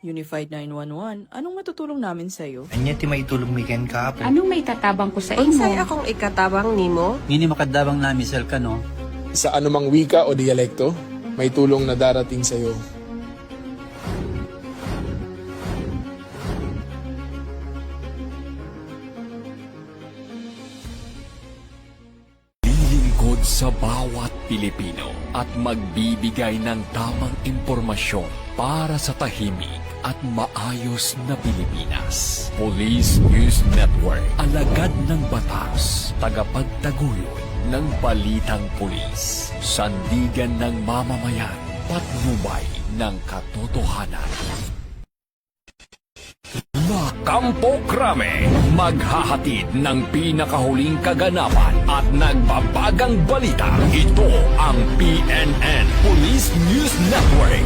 Unified 911, anong matutulong namin sa'yo? Anya ti maitulog mi ken kahapon. Anong may tatabang ko sa Unsay imo? akong ikatabang nimo? Ngini makadabang namisal ka no. Sa anumang wika o dialekto, may tulong na darating sa iyo. Lilingkod sa bawat Pilipino at magbibigay ng tamang impormasyon para sa tahimik at maayos na Pilipinas. Police News Network, alagad ng batas, tagapagtaguyod ng balitang pulis, sandigan ng mamamayan, patnubay ng katotohanan. Kampo Krame, maghahatid ng pinakahuling kaganapan at nagbabagang balita. Ito ang PNN Police News Network.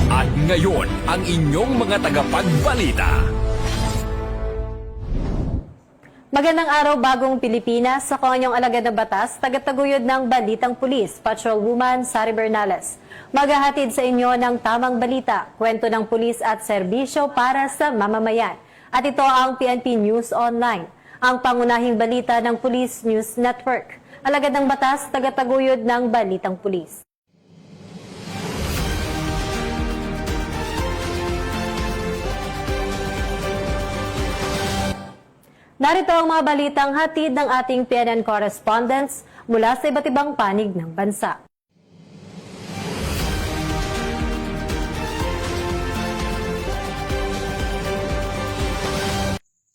At ngayon, ang inyong mga tagapagbalita. Magandang araw, bagong Pilipinas. Ako ang inyong alagad ng batas, tagataguyod ng Balitang Pulis, Patrolwoman Sari Bernales. Maghahatid sa inyo ng tamang balita, kwento ng pulis at serbisyo para sa mamamayan. At ito ang PNP News Online, ang pangunahing balita ng Police News Network. Alagad ng batas, tagataguyod ng Balitang Pulis. Narito ang mga balitang hatid ng ating PNN correspondents mula sa iba't ibang panig ng bansa.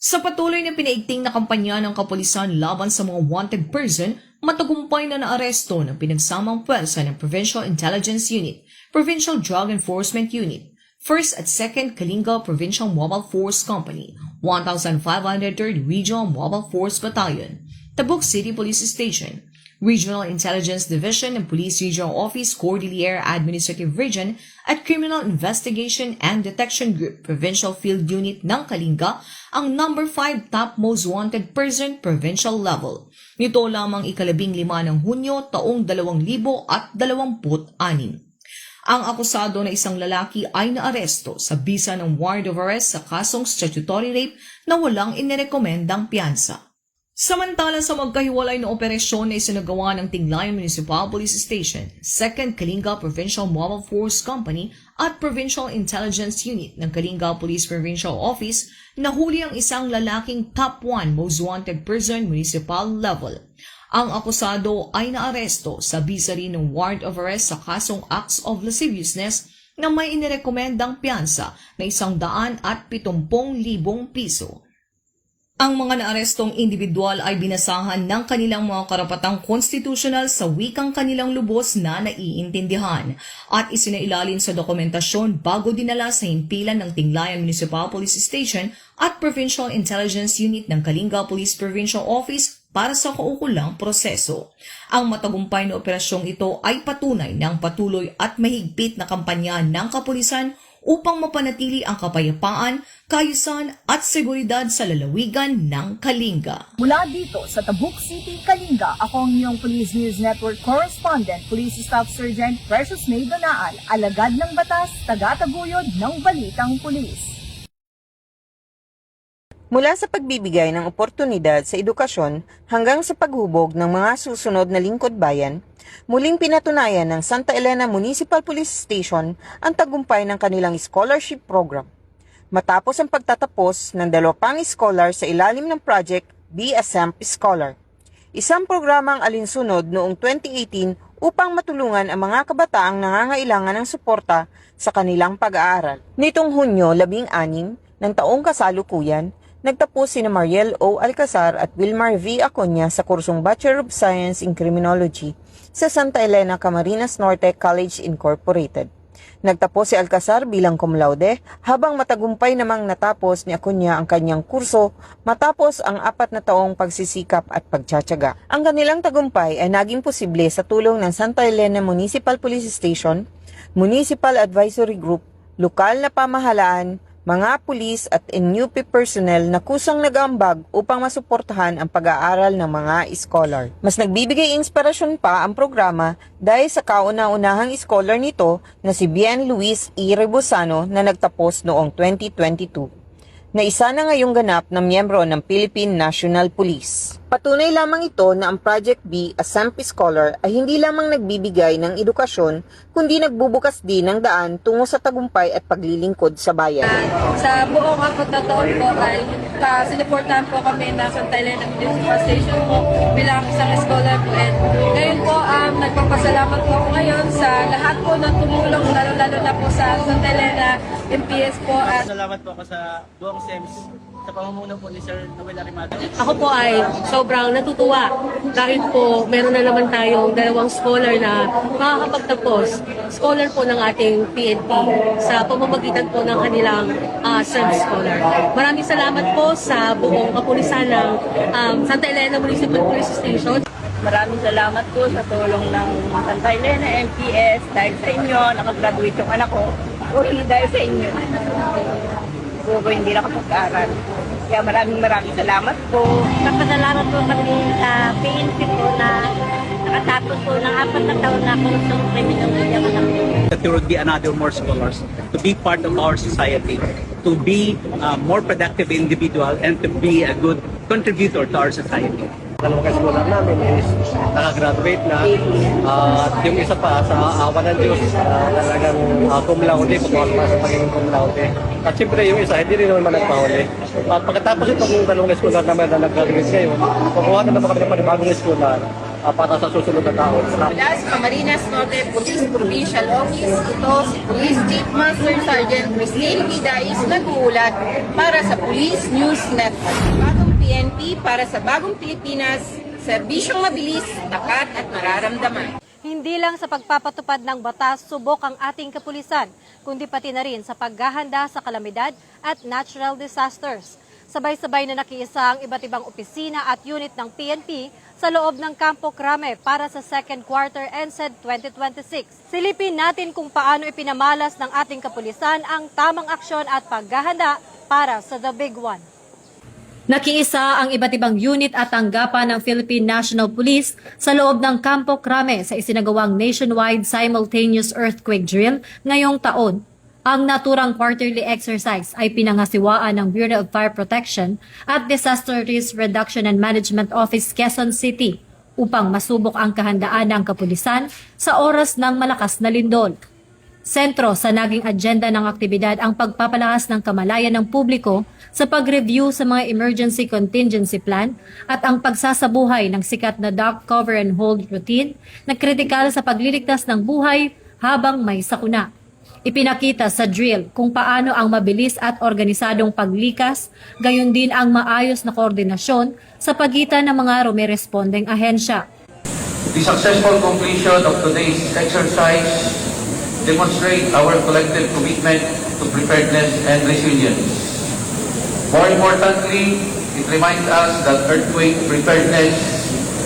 Sa patuloy na pinaigting na kampanya ng kapulisan laban sa mga wanted person, matagumpay na naaresto ng pinagsamang pwersa ng Provincial Intelligence Unit, Provincial Drug Enforcement Unit, 1st at 2nd Kalinga Provincial Mobile Force Company, 1503rd Regional Mobile Force Battalion, Tabuk City Police Station, Regional Intelligence Division ng Police Regional Office Cordillera Administrative Region at Criminal Investigation and Detection Group Provincial Field Unit ng Kalinga ang number 5 top most wanted person provincial level. Nito lamang ika-15 ng Hunyo taong 2026. Ang akusado na isang lalaki ay naaresto sa bisa ng warrant of arrest sa kasong statutory rape na walang inirekomendang piyansa. Samantala sa magkahiwalay na operasyon na isinagawa ng Tinglayan Municipal Police Station, 2nd Kalinga Provincial Mobile Force Company at Provincial Intelligence Unit ng Kalinga Police Provincial Office, nahuli ang isang lalaking top 1 most wanted person municipal level. Ang akusado ay naaresto sa bisa rin ng warrant of arrest sa kasong acts of lasciviousness na may inirekomendang piyansa na 170,000 piso. Ang mga naarestong individual ay binasahan ng kanilang mga karapatang konstitusyonal sa wikang kanilang lubos na naiintindihan at isinailalim sa dokumentasyon bago dinala sa himpilan ng Tinglayan Municipal Police Station at Provincial Intelligence Unit ng Kalinga Police Provincial Office para sa kaukulang proseso. Ang matagumpay na operasyong ito ay patunay ng patuloy at mahigpit na kampanya ng kapulisan upang mapanatili ang kapayapaan, kaayusan at seguridad sa lalawigan ng Kalinga. Mula dito sa Tabuk City, Kalinga, ako ang iyong Police News Network Correspondent, Police Staff Sergeant Precious May Donaal, alagad ng batas, tagataguyod ng Balitang Pulis. Mula sa pagbibigay ng oportunidad sa edukasyon hanggang sa paghubog ng mga susunod na lingkod bayan, muling pinatunayan ng Santa Elena Municipal Police Station ang tagumpay ng kanilang scholarship program. Matapos ang pagtatapos ng 2 pang scholar sa ilalim ng project Be a SAMP Scholar, isang programang alinsunod noong 2018 upang matulungan ang mga kabataang nangangailangan ng suporta sa kanilang pag-aaral. Nitong Hunyo 16 ng taong kasalukuyan, nagtapos sina Mariel O. Alcazar at Wilmar V. Acuña sa kursong Bachelor of Science in Criminology sa Santa Elena Camarines Norte College Incorporated. Nagtapos si Alcazar bilang cum laude habang matagumpay namang natapos ni Acuña ang kanyang kurso matapos ang 4 na taong pagsisikap at pagtsatsaga. Ang kanilang tagumpay ay naging posible sa tulong ng Santa Elena Municipal Police Station, Municipal Advisory Group, lokal na pamahalaan, mga pulis at NUP personnel na kusang nag-aambag upang masuportahan ang pag-aaral ng mga scholar. Mas nagbibigay inspirasyon pa ang programa dahil sa kauna-unahang scholar nito na si Bien Luis E. Rebosano na nagtapos noong 2022. Na isa na ngayong ganap na miyembro ng Philippine National Police. Patunay lamang ito na ang Project B as SEMP Scholar ay hindi lamang nagbibigay ng edukasyon, kundi nagbubukas din ng daan tungo sa tagumpay at paglilingkod sa bayan. Sa buong apat na taon po ay sinuportahan po kami ng Santa Elena Municipal Station po bilang isang scholar po. And ngayon po, nagpapasalamat po ako ngayon sa lahat po ng tumulong, lalo-lalo na po sa Santa Elena MPS po. Salamat po ako sa buong SEMS sa pamumuno po ni Sir Noel Arimado. Ako po ay sobrang natutuwa dahil po meron na naman tayong dalawang scholar na makakapagtapos. Scholar po ng ating PNP sa pamamagitan po ng kanilang SEM scholar. Maraming salamat po sa buong kapulisan ng Santa Elena Municipal Police Station. Maraming salamat po sa tulong ng Santa Elena MPS. Dahil sa inyo, nakagraduate yung anak ko. O hindi dahil sa inyo. Siguro hindi nakapag-aral. Kaya maraming salamat po. Kapasalamat po kami sa PNP po na nakatapos po ng 4 na taon na kung sa kriminal ng anak ko. That there would be another more scholars to be part of our society, to be a more productive individual, and to be a good contributor to our society. Dalawang ka-scholar namin is nakagraduate na at yung isa pa sa awa ng Diyos talagang cum laude, pagkawag pa sa pagiging cum laude. At siyempre yung isa, hindi rin naman nagpahuli. At pagkatapos itong dalawang scholar namin na nag-graduate ngayon, kukuha na naman kami ng panibagong scholar para sa susunod na taon. Mula sa Camarines Norte Police Provincial Office, ito si Police Chief Master Sergeant Christine Vidais nag-uulat para sa Police News Network. Bagong PNP para sa bagong Pilipinas, serbisyong mabilis, tapat at mararamdaman. Hindi lang sa pagpapatupad ng batas subok ang ating kapulisan, kundi pati na rin sa paghahanda sa kalamidad at natural disasters. Sabay-sabay na nakiisa ang iba't ibang opisina at unit ng PNP sa loob ng Campo Crame para sa second quarter NCED 2026. Silipin natin kung paano ipinamalas ng ating kapulisan ang tamang aksyon at paghahanda para sa The Big One. Nakiisa ang iba't ibang unit at tanggapan ng Philippine National Police sa loob ng Campo Crame sa isinagawang nationwide simultaneous earthquake drill ngayong taon. Ang naturang quarterly exercise ay pinangasiwaan ng Bureau of Fire Protection at Disaster Risk Reduction and Management Office Quezon City upang masubok ang kahandaan ng kapulisan sa oras ng malakas na lindol. Sentro sa naging agenda ng aktibidad ang pagpapalakas ng kamalayan ng publiko sa pag-review sa mga emergency contingency plan at ang pagsasabuhay ng sikat na duck cover and hold routine na kritikal sa pagliligtas ng buhay habang may sakuna. Ipinakita sa drill kung paano ang mabilis at organisadong paglikas, gayon din ang maayos na koordinasyon sa pagitan ng mga rumirespondeng ahensya. The successful completion of today's exercise demonstrate our collective commitment to preparedness and resilience. More importantly, it reminds us that earthquake preparedness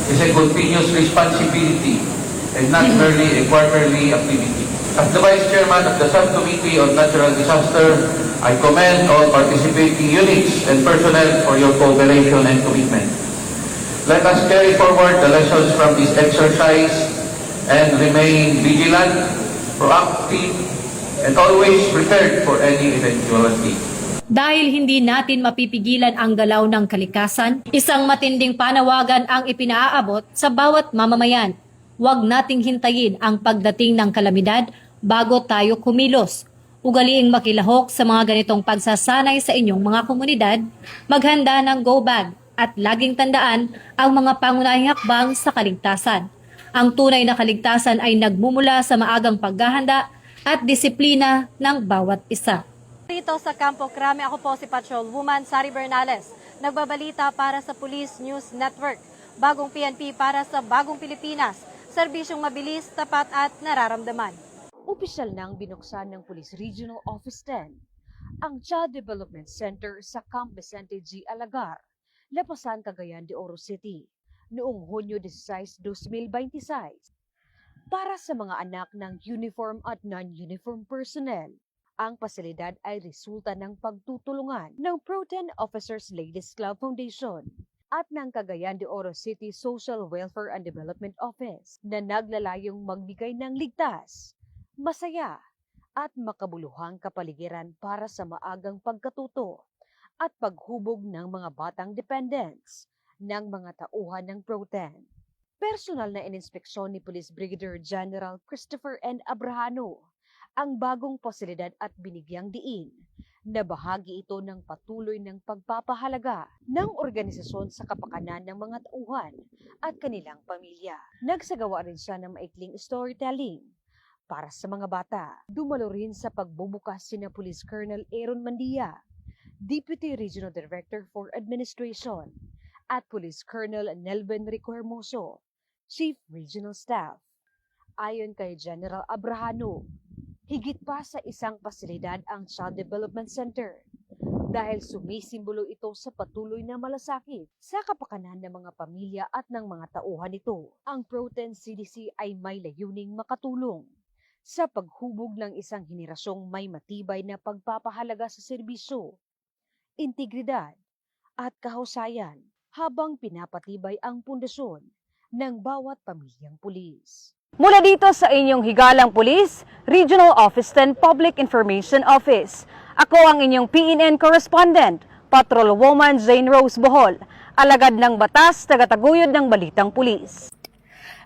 is a continuous responsibility and not merely a quarterly activity. As the Vice Chairman of the Subcommittee on Natural Disaster, I commend all participating units and personnel for your cooperation and commitment. Let us carry forward the lessons from this exercise and remain vigilant, proactive, and always prepared for any eventuality. Dahil hindi natin mapipigilan ang galaw ng kalikasan, isang matinding panawagan ang ipinaaabot sa bawat mamamayan. Huwag nating hintayin ang pagdating ng kalamidad bago tayo kumilos. Ugaliing makilahok sa mga ganitong pagsasanay sa inyong mga komunidad, maghanda ng go bag at laging tandaan ang mga pangunahing hakbang sa kaligtasan. Ang tunay na kaligtasan ay nagmumula sa maagang paghahanda at disiplina ng bawat isa. Dito sa Campo Crame, ako po si Patrol Woman Sari Bernales, nagbabalita para sa Police News Network. Bagong PNP para sa bagong Pilipinas, serbisyong mabilis, tapat at nararamdaman. Opisyal nang binuksan ng Police Regional Office 10 ang Child Development Center sa Camp Vicente G. Alagar, Lapasan, Cagayan de Oro City, noong Hunyo 16, 2026. Para sa mga anak ng uniform at non-uniform personnel, Ang pasilidad ay resulta ng pagtutulungan ng Pro-10 Officers Ladies Club Foundation at ng Cagayan de Oro City Social Welfare and Development Office na naglalayong magbigay ng ligtas, masaya at makabuluhang kapaligiran para sa maagang pagkatuto at paghubog ng mga batang dependents ng mga tauhan ng Pro-10. Personal na ininspeksyon ni Police Brigadier General Christopher N. Abrahano ang bagong pasilidad at binigyang diin na bahagi ito ng patuloy ng pagpapahalaga ng organisasyon sa kapakanan ng mga tauhan at kanilang pamilya. Nagsagawa rin siya ng maikling storytelling para sa mga bata. Dumalo rin sa pagbubukas sina Police Colonel Aaron Mandia, Deputy Regional Director for Administration, at Police Colonel Nelben Rico Hermoso, Chief Regional Staff. Ayon kay General Abrahano, higit pa sa isang pasilidad ang Child Development Center dahil sumisimbolo ito sa patuloy na malasakit sa kapakanan ng mga pamilya at ng mga tauhan nito. Ang Pro-10 CDC ay may layuning makatulong sa paghubog ng isang henerasyong may matibay na pagpapahalaga sa serbisyo, integridad at kahusayan habang pinapatibay ang pundasyon ng bawat pamilyang pulis. Mula dito sa inyong higalang pulis, Regional Office 10 Public Information Office. Ako ang inyong PNN correspondent, Patrolwoman Jane Rose Bohol, alagad ng batas, tagataguyod ng balitang pulis.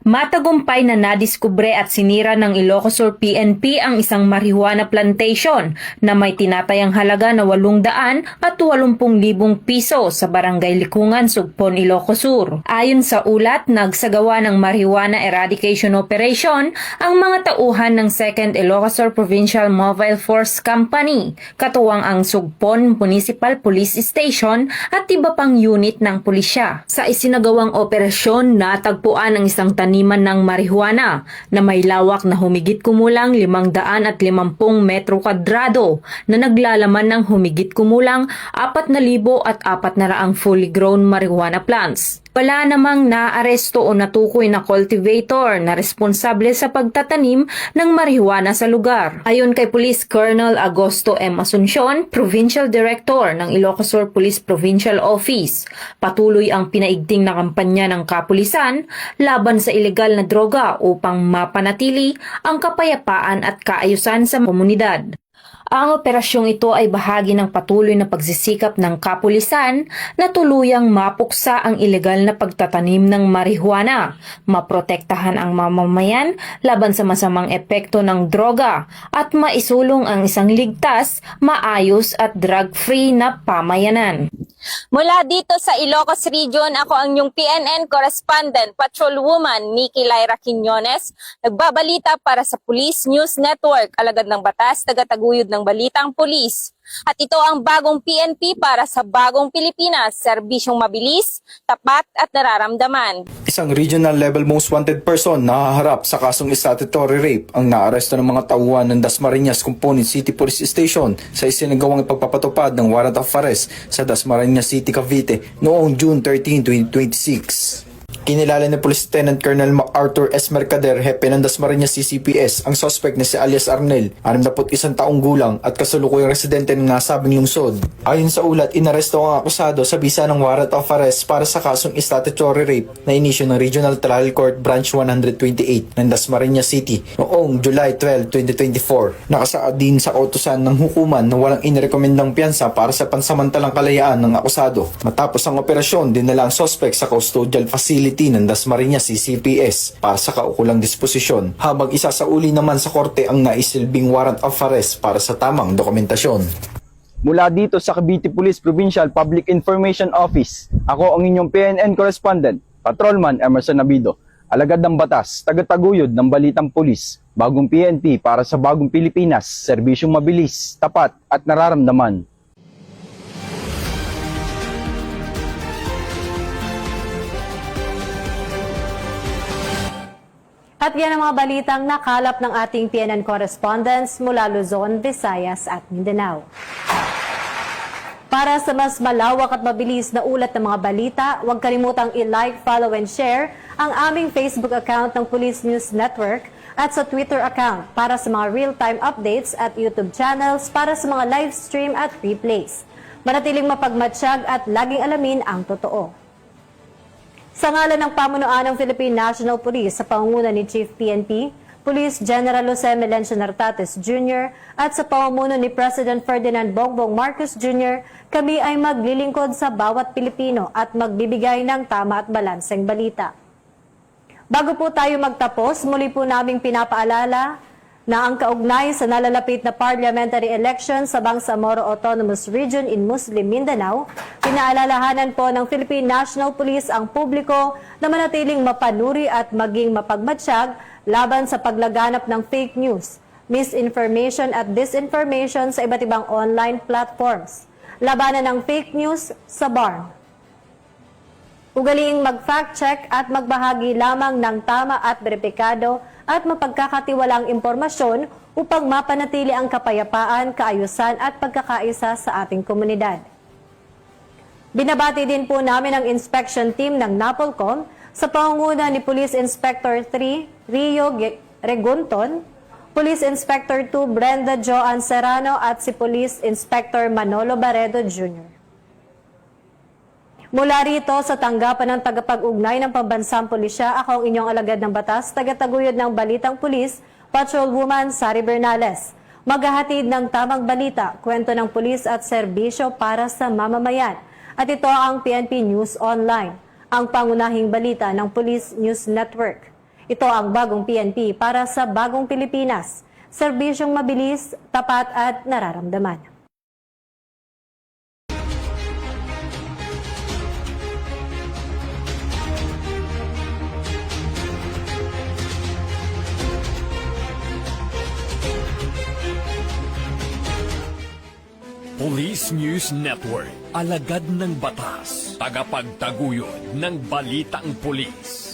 Matagumpay na nadiskubre at sinira ng Ilocos Sur PNP ang isang marijuana plantation na may tinatayang halaga na 800 at 80,000 piso sa Barangay Likungan, Sugpon, Ilocos Sur. Ayon sa ulat, nagsagawa ng marijuana eradication operation ang mga tauhan ng 2nd Ilocos Sur Provincial Mobile Force Company, katuwang ang Sugpon Municipal Police Station at iba pang unit ng pulisya. Sa isinagawang operasyon, natagpuan ang isang taniman ng marijuana na may lawak na humigit kumulang 550 metro kwadrado na naglalaman ng humigit kumulang 4,400 fully grown marijuana plants. Wala namang naaresto o natukoy na cultivator na responsable sa pagtatanim ng marijuana sa lugar. Ayon kay Police Colonel Agosto M. Asuncion, Provincial Director ng Ilocos Sur Police Provincial Office, patuloy ang pinaigting na kampanya ng kapulisan laban sa ilegal na droga upang mapanatili ang kapayapaan at kaayusan sa komunidad. Ang operasyong ito ay bahagi ng patuloy na pagsisikap ng kapulisan na tuluyang mapuksa ang ilegal na pagtatanim ng marijuana, maprotektahan ang mamamayan laban sa masamang epekto ng droga at maisulong ang isang ligtas, maayos at drug-free na pamayanan. Mula dito sa Ilocos Region, ako ang inyong PNN correspondent, Patrolwoman Nikki Lyra Quiñones, nagbabalita para sa Police News Network, alagad ng batas, tagataguyod ng balitang pulis. At ito ang bagong PNP para sa bagong Pilipinas, serbisyong mabilis, tapat at nararamdaman. Isang regional level most wanted person na haharap sa kasong statutory rape ang naaresto ng mga tauhan ng Dasmariñas Component City Police Station sa isinagawang ipagpapatupad ng warrant of arrest sa Dasmariñas City, Cavite noong June 13, 2026. Kinilala ni Police Lieutenant Colonel MacArthur S. Mercader, Hepe ng Dasmariñas CCPS, ang suspect na si alias Arnel, 61 taong gulang at kasalukuyang residente ng nasabing lungsod. Ayon sa ulat, inaresto ang akusado sa bisa ng warrant of arrest para sa kasong statutory rape na inisyu ng Regional Trial Court Branch 128 ng Dasmariñas City noong July 12, 2024. Nakasaad din sa kautusan ng hukuman na walang inirekomendang piyansa para sa pansamantalang kalayaan ng akusado. Matapos ang operasyon, dinala ang suspect sa custodial facility ng Dasmariñas CCPS para sa kaukulang disposisyon, habang isasauli naman sa korte ang naisilbing warrant of arrest para sa tamang dokumentasyon. Mula dito sa Cavite Police Provincial Public Information Office, ako ang inyong PNN correspondent, Patrolman Emerson Nabido, alagad ng batas, tagataguyod ng balitang pulis, bagong PNP para sa bagong Pilipinas, serbisyong mabilis, tapat at nararamdaman. At yan ang mga balitang nakalap ng ating PNN correspondents mula Luzon, Visayas at Mindanao. Para sa mas malawak at mabilis na ulat ng mga balita, huwag kalimutang i-like, follow and share ang aming Facebook account ng Police News Network at sa Twitter account para sa mga real-time updates at YouTube channels para sa mga live stream at replays. Manatiling mapagmatsyag at laging alamin ang totoo. Sa ngalan ng pamunuan ng Philippine National Police sa pangunguna ni Chief PNP, Police General Jose Melencio Nartates Jr. at sa pamumuno ni President Ferdinand Bongbong Marcos Jr., kami ay maglilingkod sa bawat Pilipino at magbibigay ng tama at balanseng balita. Bago po tayo magtapos, muli po naming pinapaalala na ang kaugnay sa nalalapit na parliamentary election sa Bangsamoro Autonomous Region in Muslim Mindanao, pinaalalahanan po ng Philippine National Police ang publiko na manatiling mapanuri at maging mapagmatsyag laban sa paglaganap ng fake news, misinformation at disinformation sa iba't ibang online platforms. Labanan ng fake news sa BARM. Ugaliing mag-fact check at magbahagi lamang ng tama at beripikado at mapagkakatiwalang impormasyon upang mapanatili ang kapayapaan, kaayusan at pagkakaisa sa ating komunidad. Binabati din po namin ang inspection team ng NAPOLCOM sa pangunguna ni Police Inspector 3 Rio Regunton, Police Inspector 2 Brenda Joan Serrano at si Police Inspector Manolo Barredo Jr. Mula rito sa tanggapan ng tagapag-ugnay ng Pambansang Pulisya, ako ang inyong alagad ng batas, tagataguyod ng Balitang Pulis, Patrolwoman Sari Bernales. Maghahatid ng tamang balita, kwento ng pulis at serbisyo para sa mamamayan. At ito ang PNP News Online, ang pangunahing balita ng Police News Network. Ito ang bagong PNP para sa bagong Pilipinas. Serbisyong mabilis, tapat at nararamdaman. Police News Network, alagad ng batas, tagapagtaguyod ng balitang pulis.